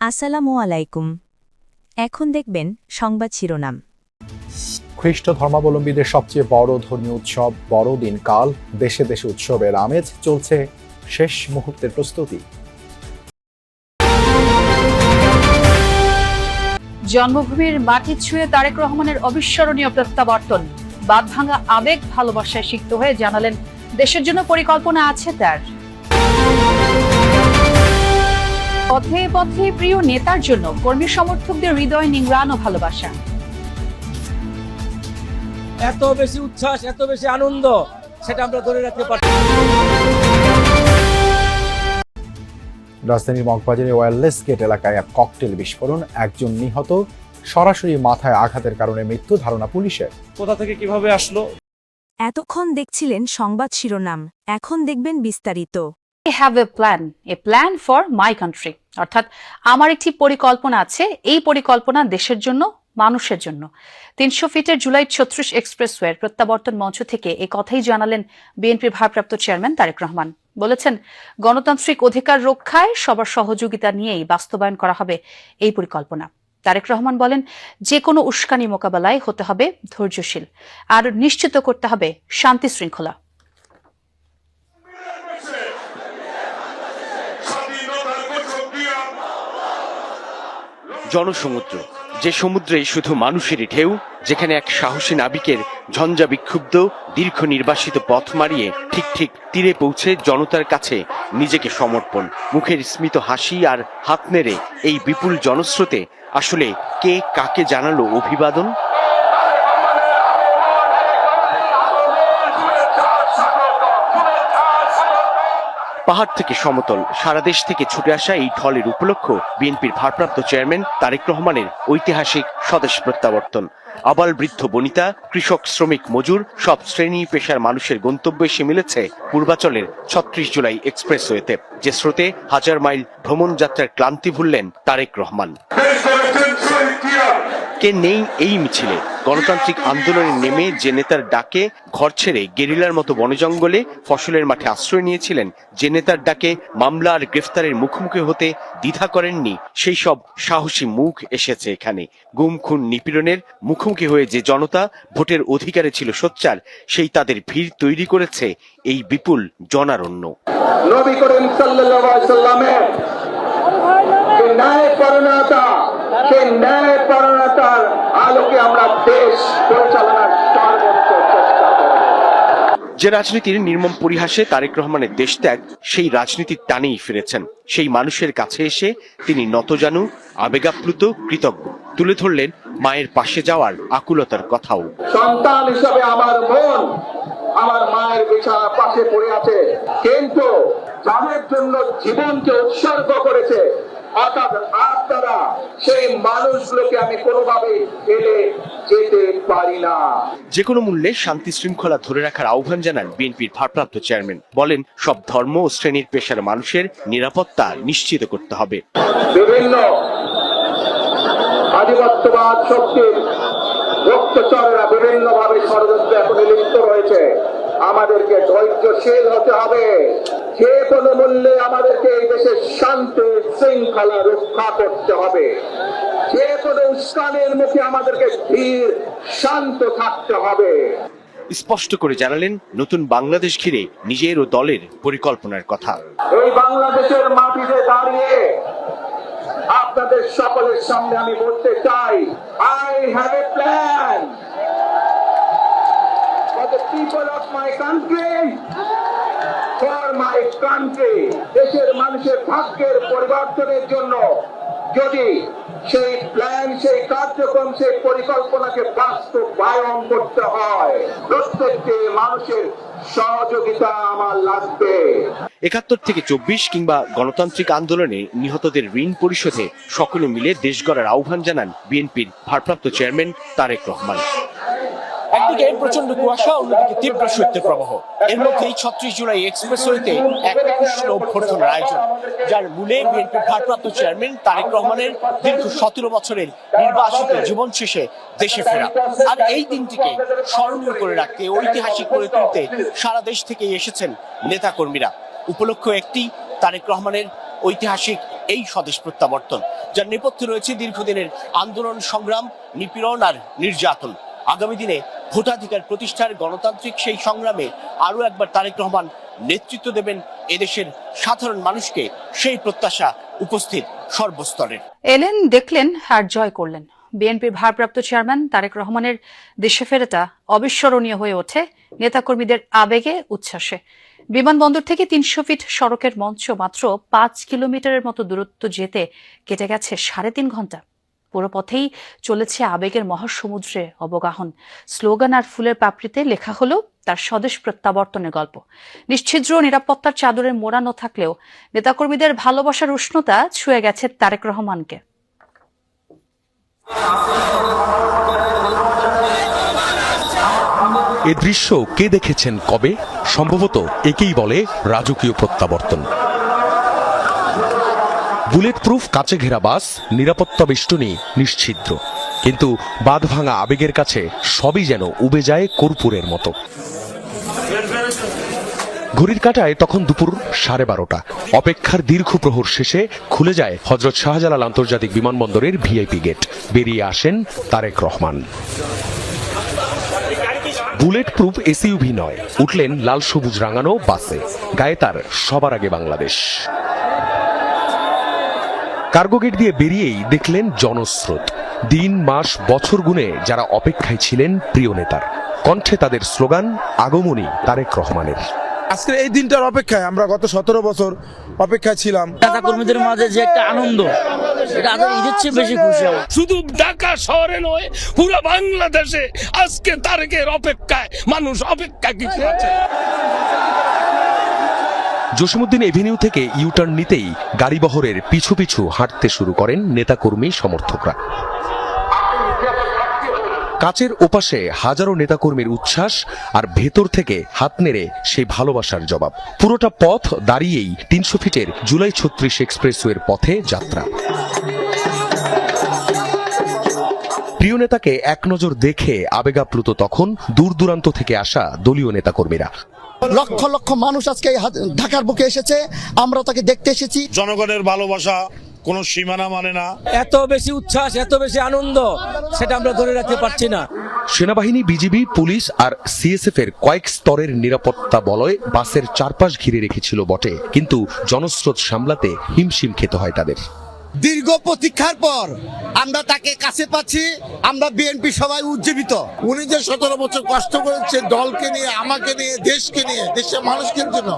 আসসালামু আলাইকুম। এখন দেখবেন সংবাদ শিরোনাম। খ্রিস্ট ধর্মাবলম্বীদের সবচেয়ে বড় ধর্মীয় উৎসব বড়দিন কাল, দেশে দেশে উৎসবের আমেজ, চলছে শেষ মুহূর্তের প্রস্তুতি। জন্মভূমির মাটি ছুঁয়ে তারেক রহমানের অবিস্মরণীয় প্রত্যাবর্তন, বাঁধভাঙা আবেগ ভালোবাসায় সিক্ত হয়ে জানালেন দেশের জন্য পরিকল্পনা আছে তার। পথে পথে প্রিয় নেতার জন্য কর্মী সমর্থকদের হৃদয় নিংড়ানো ভালোবাসা। এত বেশি উচ্ছ্বাস, এত বেশি আনন্দ, সেটা আমরা ধরে রাখতে পারি। রাজধানীর মগবাজারের ওয়্যারলেস গেট এলাকায় এক ককটেল বিস্ফোরণ, একজন নিহত, সরাসরি মাথায় আঘাতের কারণে মৃত্যু ধারণা পুলিশের। কোথা থেকে কিভাবে আসলো? এতক্ষণ দেখছিলেন সংবাদ শিরোনাম, এখন দেখবেন বিস্তারিত। I have a plan for my country, অর্থাৎ আমার একটি পরিকল্পনা আছে। এই পরিকল্পনা দেশের জন্য, মানুষের জন্য। ৩০০ ফিটের জুলাই ৩৬ এক্সপ্রেসওয়ের প্রত্যাবর্তন মঞ্চ থেকে এই কথাই জানালেন বিএনপির ভারপ্রাপ্ত চেয়ারম্যান তারেক রহমান। বলেছেন, গণতান্ত্রিক অধিকার রক্ষায় সবার সহযোগিতা নিয়েই বাস্তবায়ন করা হবে এই পরিকল্পনা। তারেক রহমান বলেন, যে কোনো উস্কানি মোকাবেলায় হতে হবে ধৈর্যশীল, আর নিশ্চিত করতে হবে শান্তি শৃঙ্খলা। জনসমুদ্র, যে সমুদ্রে শুধু মানুষেরই ঢেউ, যেখানে এক সাহসী নাবিকের ঝঞ্ঝা বিক্ষুব্ধ দীর্ঘ নির্বাসিত পথ মারিয়ে ঠিক তীরে পৌঁছে জনতার কাছে নিজেকে সমর্পণ, মুখের স্মিত হাসি আর হাত নেড়ে এই বিপুল জনস্রোতে আসলে কে কাকে জানালো অভিবাদন? পাহাড় থেকে সমতল, সারা দেশ থেকে ছুটে আসা এই ঢলের উপলক্ষ বিএনপির ভারপ্রাপ্ত চেয়ারম্যান তারেক রহমানের ঐতিহাসিক স্বদেশ প্রত্যাবর্তন। আবাল বৃদ্ধ বনিতা, কৃষক, শ্রমিক, মজুর, সব শ্রেণী পেশার মানুষের গন্তব্যে এসে মিলেছে পূর্বাচলের ৩৬ জুলাই এক্সপ্রেসওয়েতে, যে স্রোতে হাজার মাইল ভ্রমণ যাত্রার ক্লান্তি ভুললেন তারেক রহমান। কে নেই এই মিছিলে? গণতান্ত্রিক আন্দোলনে নেমে যে নেতার ডাকে ঘর ছেড়ে গেরিলার মতো বনজঙ্গলে ফসলের মাঠে আশ্রয় নিয়েছিলেন, যে নেতার ডাকে মামলা আর গ্রেফতারের মুখোমুখি হতে দ্বিধা করেননি, সেই সব সাহসী মুখ এসেছে এখানে। গুম, খুন, নিপীড়নের মুখোমুখি হয়ে যে জনতা ভোটের অধিকারে ছিল সোচ্চার, সেই তাদের ভিড় তৈরি করেছে এই বিপুল জনারণ্য। নবী করিম সাল্লাল্লাহু আলাইহি সাল্লামের ন্যায় পরায়ণতার আলোকে আমরা দেশ পরিচালনার সর্বোচ্চ চেষ্টা করব। যে রাজনীতির নির্মম পরিহাসে তারেক রহমানের দেশ ত্যাগ, সেই রাজনীতির টানেই ফিরেছেন। সেই মানুষের কাছে এসে তিনি নতজানু, আবেগাপ্লুত, কৃতজ্ঞ। তুলে ধরলেন মায়ের পাশে যাওয়ার আকুলতার কথাও। সন্তান হিসেবে আমার মন আমার মায়ের বিছানার পাশে পড়ে আছে, কিন্তু যাদের জন্য জীবনকে উৎসর্গ করেছে, অর্থাৎ আপনারা, সেই মানুষগুলোকে আমি কোনোভাবে ফেলে যেতে পারি না। যে কোনো মূল্যে শান্তি শৃঙ্খলা ধরে রাখার আহ্বান জানান বিএনপির ভারপ্রাপ্ত চেয়ারম্যান। বলেন, সব ধর্ম ও শ্রেণীর পেশার মানুষের নিরাপত্তা নিশ্চিত করতে হবে। বিভিন্ন আধিপত্যবাদ শক্তির গুপ্তচরেরা বিভিন্ন ভাবে ষড়যন্ত্রে এখন লিপ্ত রয়েছে। আমাদেরকে ধৈর্যশীল হতে হবে। যে কোনো মূল্যে আমাদেরকে এই দেশের শান্তি শৃঙ্খলা রক্ষা করতে হবে। যে কোনো উস্কানির মুখে আমাদেরকে ধীর শান্ত থাকতে হবে। স্পষ্ট করে জানালেন নতুন বাংলাদেশ ঘিরে নিজের ও দলের পরিকল্পনার কথা। এই বাংলাদেশের মাটিতে দাঁড়িয়ে আপনাদের সকলের সামনে আমি বলতে চাই, I have a plan for the people of my country, for my country. দেশের মানুষের ভাগ্যের পরিবর্তনের জন্য যদি সেই প্ল্যান, সেই কার্যক্রম, সেই পরিকল্পনাকে বাস্তবায়ন করতে হয়, প্রত্যেকটি মানুষের সহযোগিতা আমার লাগবে। ৭১ থেকে ২৪ কিংবা গণতান্ত্রিক আন্দোলনে নিহতদের ঋণ পরিশোধে সকলে মিলে দেশ গড়ার আহ্বান জানান বিএনপির ভারপ্রাপ্ত চেয়ারম্যান তারেক রহমান। একদিকে প্রচন্ড কুয়াশা, অন্যদিকে তীব্র শৈত্যের প্রবাহ। এর মধ্যেই ৩৬ জুলাই এক্সপ্রেসওয়েতে এক কৃষ্ণ অভ্যর্থনার আয়োজন, যার মূলে বিএনপির ভারপ্রাপ্ত চেয়ারম্যান তারেক রহমানের দীর্ঘ ১৭ বছরের নির্বাসিত জীবন শেষে দেশে ফেরা। আর এই দিনটিকে স্মরণীয় করে রাখতে, ঐতিহাসিক করে তুলতে সারা দেশ থেকেই এসেছেন নেতাকর্মীরা। উপলক্ষ একটি, তারেক রহমানের ঐতিহাসিক এই স্বদেশ প্রত্যাবর্তন। যার নেপথ্যে রয়েছে দীর্ঘদিনের আন্দোলন সংগ্রাম, নিপীড়ন আর নির্যাতন। আগামী দিনে ভোটাধিকার প্রতিষ্ঠার গণতান্ত্রিক সেই সংগ্রামে আরো একবার তারেক রহমান নেতৃত্ব দেবেন এদেশের সাধারণ মানুষকে, সেই প্রত্যাশা উপস্থিত সর্বস্তরের। এলেন, দেখলেন আর জয় করলেন। বিএনপির ভারপ্রাপ্ত চেয়ারম্যান তারেক রহমানের দেশে ফেরাটা অবিস্মরণীয় হয়ে ওঠে নেতাকর্মীদের আবেগে, উচ্ছ্বাসে। বিমানবন্দর থেকে ৩০০ ফিট সড়কের মঞ্চ মাত্র ৫ কিলোমিটারের মতো দূরত্ব যেতে কেটে গেছে ৩.৫ ঘন্টা। পুরো পথেই চলেছে আবেগের মহাসমুদ্রে অবগাহন। স্লোগান আর ফুলের পাপড়িতে লেখা হলো তার স্বদেশ প্রত্যাবর্তনের গল্প। নিশ্ছিদ্র নিরাপত্তার চাদরে মোড়ানো থাকলেও নেতাকর্মীদের ভালোবাসার উষ্ণতা ছুঁয়ে গেছে তারেক রহমানকে। এ দৃশ্য কে দেখেছেন কবে? সম্ভবত একেই বলে রাজকীয় প্রত্যাবর্তন। বুলেট প্রুফ কাচে ঘেরা বাস, নিরাপত্তা বেষ্টনী নিশ্ছিদ্র, কিন্তু বাঁধ ভাঙা আবেগের কাছে সবই যেন উবে যায় কর্পূরের মতো। ঘড়ির কাঁটায় তখন দুপুর 12:30। অপেক্ষার দীর্ঘ প্রহর শেষে খুলে যায় হযরত শাহজালাল আন্তর্জাতিক বিমানবন্দরের ভিআইপি গেট। বেরিয়ে আসেন Tarek Rahman. Bullet proof SUV নয়, উঠলেন লাল সবুজ রাঙানো বাসে। গায়ে তার সবার আগে বাংলাদেশ। কার্গো গেট দিয়ে বেরিয়েই দেখলেন জনস্রোত। দিন, মাস, বছর গুণে যারা অপেক্ষায় ছিলেন প্রিয় নেতার। কণ্ঠে তাদের স্লোগান, আগমনী তারেক রহমানের। আজকের এই দিনটার অপেক্ষায় আমরা গত 17 বছর অপেক্ষায় ছিলাম। নেতা কর্মীদের মাঝে যে একটা আনন্দ, এটা ঈদের চেয়ে বেশি খুশি। শুধু ঢাকা শহরে নয়, পুরো বাংলাদেশে আজকে তারেকের অপেক্ষায় মানুষ অপেক্ষা কিছু আছে। জসীমউদ্দিন এভিনিউ থেকে ইউটার্ন নিতেই গাড়িবহরের পিছু পিছু হাঁটতে শুরু করেন নেতাকর্মী সমর্থকরা। কাচের ওপাশে হাজারো নেতাকর্মীর উচ্ছ্বাস, আর ভেতর থেকে হাত নেড়ে সেই ভালোবাসার জবাব। পুরোটা পথ দাঁড়িয়েই ৩০০ ফিটের জুলাই ৩৬ এক্সপ্রেসওয়ের পথে যাত্রা। প্রিয় নেতাকে এক নজর দেখে আবেগাপ্লুত তখন দূর দূরান্ত থেকে আসা দলীয় নেতাকর্মীরা। লক্ষ লক্ষ মানুষ আজকে ঢাকার বুকে এসেছে, আমরা তাকে দেখতে এসেছি। জনগণের ভালোবাসা কোনো সীমানা মানে না। এত বেশি উচ্ছ্বাস, এত বেশি আনন্দ, সেটা আমরা ধরে রাখতে পারছি না। সেনাবাহিনী, বিজিবি, পুলিশ আর সিএসএফ এর কয়েক স্তরের নিরাপত্তা বলয় বাসের চারপাশ ঘিরে রেখেছিল বটে, কিন্তু জনস্রোত সামলাতে হিমশিম খেতে হয় তাদের। দীর্ঘ প্রতীক্ষার পর আমরা তাকে কাছে পাচ্ছি। আমরা বিএনপি সবাই উজ্জীবিত। উনি যে 17 বছর কষ্ট করেছে দলকে নিয়ে, আমাকে নিয়ে, দেশকে নিয়ে, দেশের মানুষের জন্য,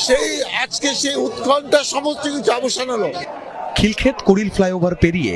সেই আজকে সেই উৎকণ্ঠা সমস্ত কিছু অবসান হলো। খিলক্ষেত কুড়িল ফ্লাইওভার পেরিয়ে